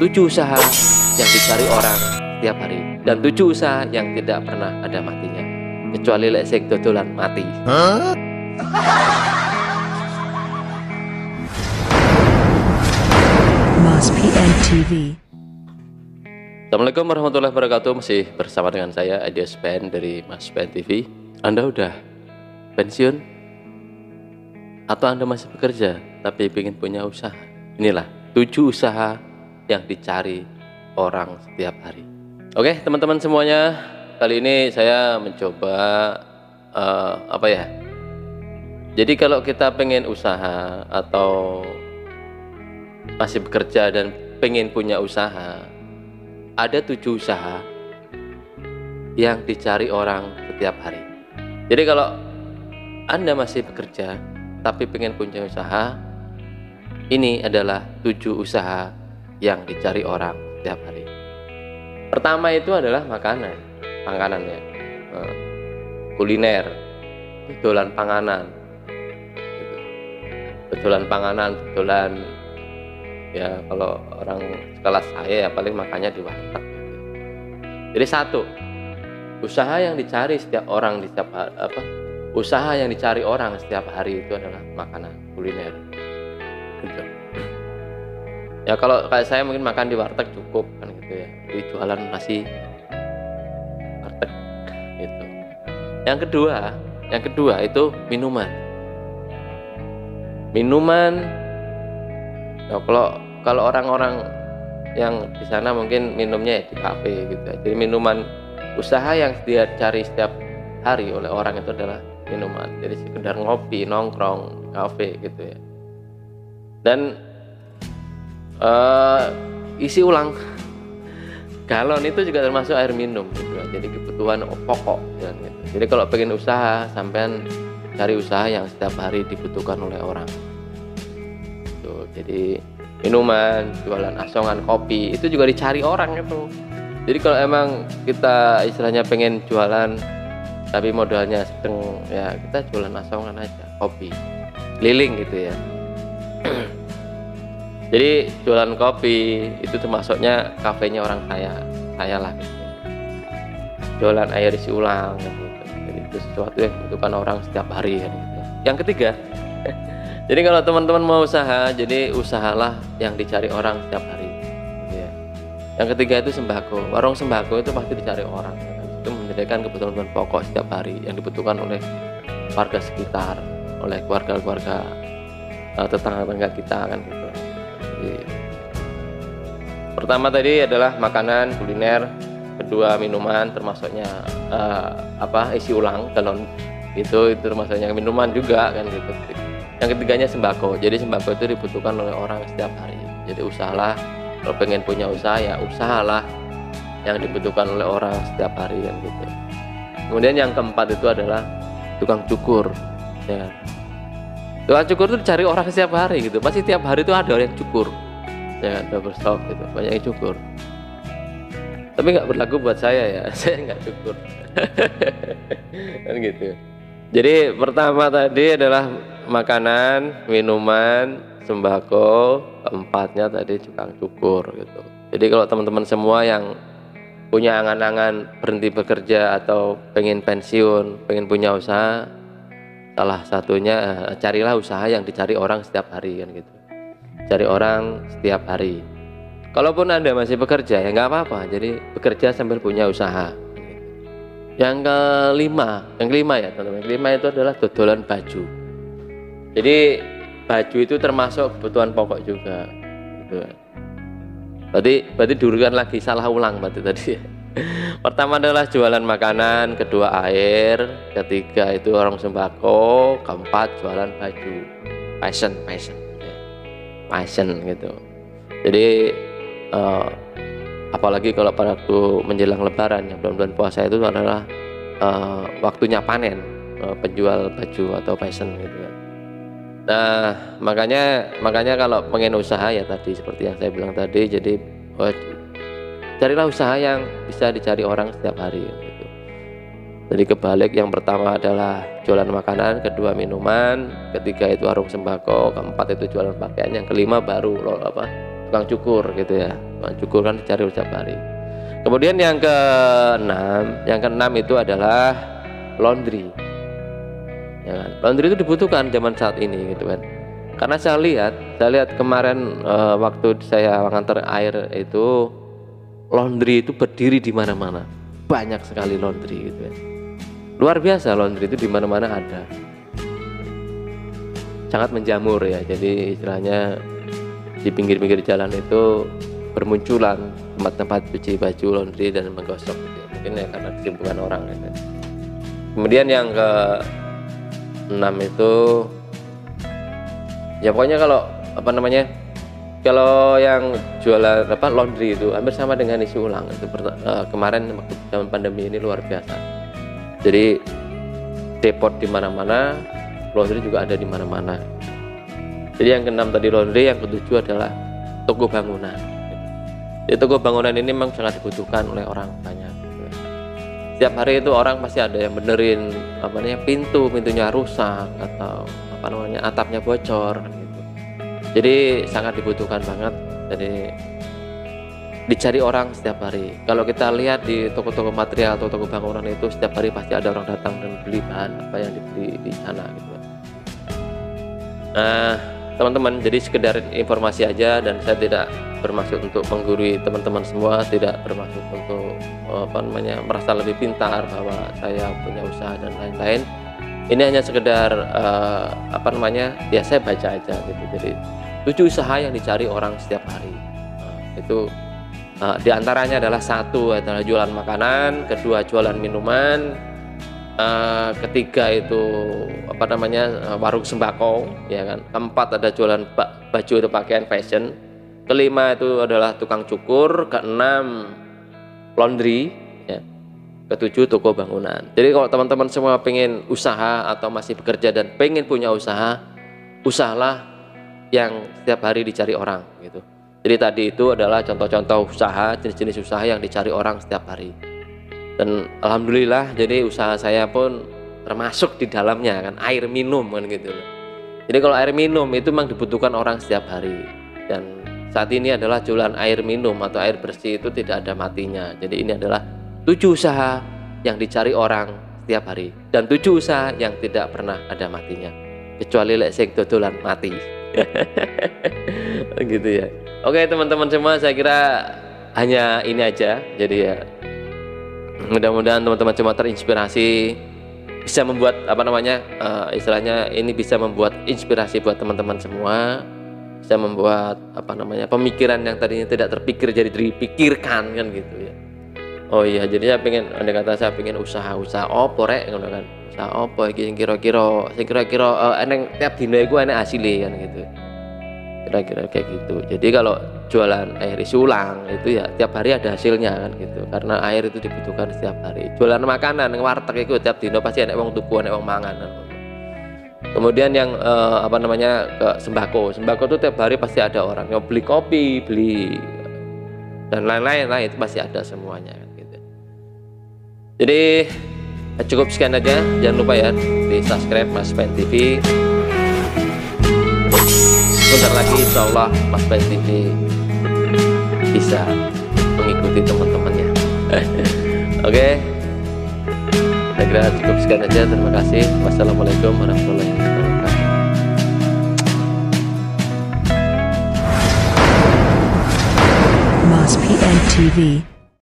7 usaha yang dicari orang setiap hari, dan 7 usaha yang tidak pernah ada matinya, kecuali lek sing dodolan mati. Mas PN TV. Assalamualaikum warahmatullahi wabarakatuh. Masih bersama dengan saya Adios PN dari Mas PN TV. Anda udah pensiun atau Anda masih bekerja tapi ingin punya usaha? Inilah 7 usaha yang dicari orang setiap hari. Oke teman-teman semuanya, kali ini saya mencoba jadi kalau kita pengen usaha atau masih bekerja dan pengen punya usaha, ada 7 usaha yang dicari orang setiap hari. Jadi kalau Anda masih bekerja tapi pengen punya usaha, ini adalah 7 usaha yang dicari orang setiap hari. Pertama itu adalah makanan ya, kuliner, dodolan panganan, ya kalau orang kelas saya ya paling makannya di warteg. Jadi satu usaha yang dicari setiap orang di setiap usaha yang dicari orang setiap hari itu adalah makanan kuliner. Gitu. Ya kalau kayak saya mungkin makan di warteg cukup kan gitu ya. Di jualan nasi warteg gitu. Yang kedua itu minuman. Ya, kalau orang-orang yang di sana mungkin minumnya ya di kafe gitu. Jadi minuman, usaha yang dia cari setiap hari oleh orang itu adalah minuman. Jadi sekedar ngopi, nongkrong, kafe gitu ya. Dan isi ulang galon itu juga termasuk air minum gitu. Jadi kebutuhan pokok ya, gitu. Jadi kalau pengen usaha, sampean cari usaha yang setiap hari dibutuhkan oleh orang. Jadi minuman, jualan asongan, kopi itu juga dicari orang itu. Jadi kalau emang kita istilahnya pengen jualan tapi modalnya sedang, ya kita jualan asongan aja, kopi keliling gitu ya. Jadi jualan kopi itu termasuknya kafenya orang saya lah gitu. Jualan air isi ulang gitu. Jadi itu sesuatu yang dibutuhkan orang setiap hari kan gitu. Yang ketiga, jadi kalau teman-teman mau usaha, jadi usahalah yang dicari orang setiap hari gitu ya. Yang ketiga itu sembako. Warung sembako itu pasti dicari orang ya kan? Itu menyediakan kebutuhan pokok setiap hari yang dibutuhkan oleh warga sekitar, oleh keluarga-keluarga tetangga-tetangga kita kan gitu. Jadi, pertama tadi adalah makanan kuliner, kedua minuman termasuknya isi ulang galon itu termasuknya minuman juga kan gitu. Yang ketiganya sembako. Jadi sembako itu dibutuhkan oleh orang setiap hari. Jadi usahalah, kalau pengen punya usaha ya usahalah yang dibutuhkan oleh orang setiap hari kan gitu. Kemudian yang keempat itu adalah tukang cukur ya. Tukang cukur itu dicari orang setiap hari gitu. Pasti tiap hari itu ada orang yang cukur ya, barbershop gitu, banyak yang cukur. Tapi nggak berlaku buat saya ya, saya nggak cukur. Kan gitu. Jadi pertama tadi adalah makanan, minuman, sembako, keempatnya tadi tukang cukur gitu. Jadi kalau teman-teman semua yang punya angan-angan berhenti bekerja atau pengen pensiun, pengen punya usaha, salah satunya carilah usaha yang dicari orang setiap hari kan gitu. Cari orang setiap hari. Kalaupun Anda masih bekerja ya nggak apa-apa. Jadi bekerja sambil punya usaha. Yang kelima ya teman-teman. Yang kelima itu adalah dodolan baju. Jadi baju itu termasuk kebutuhan pokok juga. Gitu. Berarti dulu kan lagi salah ulang berarti tadi. Pertama adalah jualan makanan, kedua air, ketiga itu orang sembako, keempat jualan baju, fashion gitu. Jadi apalagi kalau pada waktu menjelang lebaran ya, bulan-bulan puasa itu adalah waktunya panen penjual baju atau fashion gitu kan. Nah makanya kalau pengen usaha ya tadi seperti yang saya bilang tadi, jadi carilah usaha yang bisa dicari orang setiap hari gitu. Jadi kebalik, yang pertama adalah jualan makanan, kedua minuman, ketiga itu warung sembako, keempat itu jualan pakaian, yang kelima baru tukang cukur gitu ya. Tukang cukur kan dicari setiap hari. Kemudian yang keenam itu adalah laundry. Ya kan? Laundry itu dibutuhkan zaman saat ini gitu kan. Karena saya lihat kemarin waktu saya mengantar air itu laundry itu berdiri di mana-mana. Banyak sekali laundry gitu kan. Luar biasa, laundry itu di mana-mana ada. Sangat menjamur ya. Jadi istilahnya di pinggir-pinggir jalan itu bermunculan tempat-tempat cuci baju, laundry dan menggosok gitu. Mungkin ya karena kesibukan orang gitu. Kemudian yang ke-6 itu ya pokoknya kalau yang jualan laundry itu hampir sama dengan isi ulang itu kemarin waktu zaman pandemi ini luar biasa. Jadi depot di mana-mana, laundry juga ada di mana-mana. Jadi yang ke-6 tadi laundry, yang ke-7 adalah toko bangunan. Di toko bangunan ini memang sangat dibutuhkan oleh orang banyak. Setiap hari itu orang pasti ada yang benerin pintunya rusak atau atapnya bocor gitu. Jadi sangat dibutuhkan banget. Jadi dicari orang setiap hari. Kalau kita lihat di toko-toko material atau toko bangunan itu setiap hari pasti ada orang datang dan beli bahan apa yang dibeli di sana gitu. Nah, teman-teman, jadi sekedar informasi aja dan saya tidak bermaksud untuk menggurui teman-teman semua, tidak bermaksud untuk merasa lebih pintar bahwa saya punya usaha dan lain-lain. Ini hanya sekedar ya saya baca aja gitu. Jadi 7 usaha yang dicari orang setiap hari. Itu di antaranya adalah 1 adalah jualan makanan, kedua jualan minuman, ketiga itu warung sembako, ya kan. Keempat ada jualan baju atau pakaian fashion. Kelima itu adalah tukang cukur. Keenam laundry, ya. Ketujuh toko bangunan. Jadi kalau teman-teman semua pengen usaha atau masih bekerja dan pengen punya usaha, usahalah yang setiap hari dicari orang gitu. Jadi tadi itu adalah contoh-contoh usaha, jenis-jenis usaha yang dicari orang setiap hari. Dan alhamdulillah jadi usaha saya pun termasuk di dalamnya kan, air minum kan gitu. Jadi kalau air minum itu memang dibutuhkan orang setiap hari. Dan saat ini adalah jualan air minum atau air bersih itu tidak ada matinya. Jadi ini adalah 7 usaha yang dicari orang setiap hari dan 7 usaha yang tidak pernah ada matinya. Kecuali lek sing dodolan mati. Gitu ya. Oke teman-teman semua, saya kira hanya ini aja. Jadi ya mudah-mudahan teman-teman semua terinspirasi, bisa membuat istilahnya ini bisa membuat inspirasi buat teman-teman semua, bisa membuat pemikiran yang tadinya tidak terpikir jadi dipikirkan kan gitu ya. Oh iya, jadi saya pengen usaha opo rek ngono kan. Usaha opo iki sing kira-kira eneng tiap dina iku enek hasilé kan gitu. Kira-kira kayak gitu. Jadi kalau jualan air isi ulang itu ya tiap hari ada hasilnya kan gitu. Karena air itu dibutuhkan setiap hari. Jualan makanan nang warteg itu tiap dina pasti enek wong tuku, enek wong mangan. Kemudian yang ke sembako itu tiap hari pasti ada orang yang beli kopi, beli dan lain-lain lah, itu pasti ada semuanya kan gitu. Jadi cukup sekian aja, jangan lupa ya di subscribe Mas Ben TV. Sebentar lagi insya Allah Mas Ben TV bisa mengikuti teman-temannya. Oke. Saya kira cukup sekian aja. Terima kasih. Wassalamualaikum warahmatullahi wabarakatuh. Mas PN TV.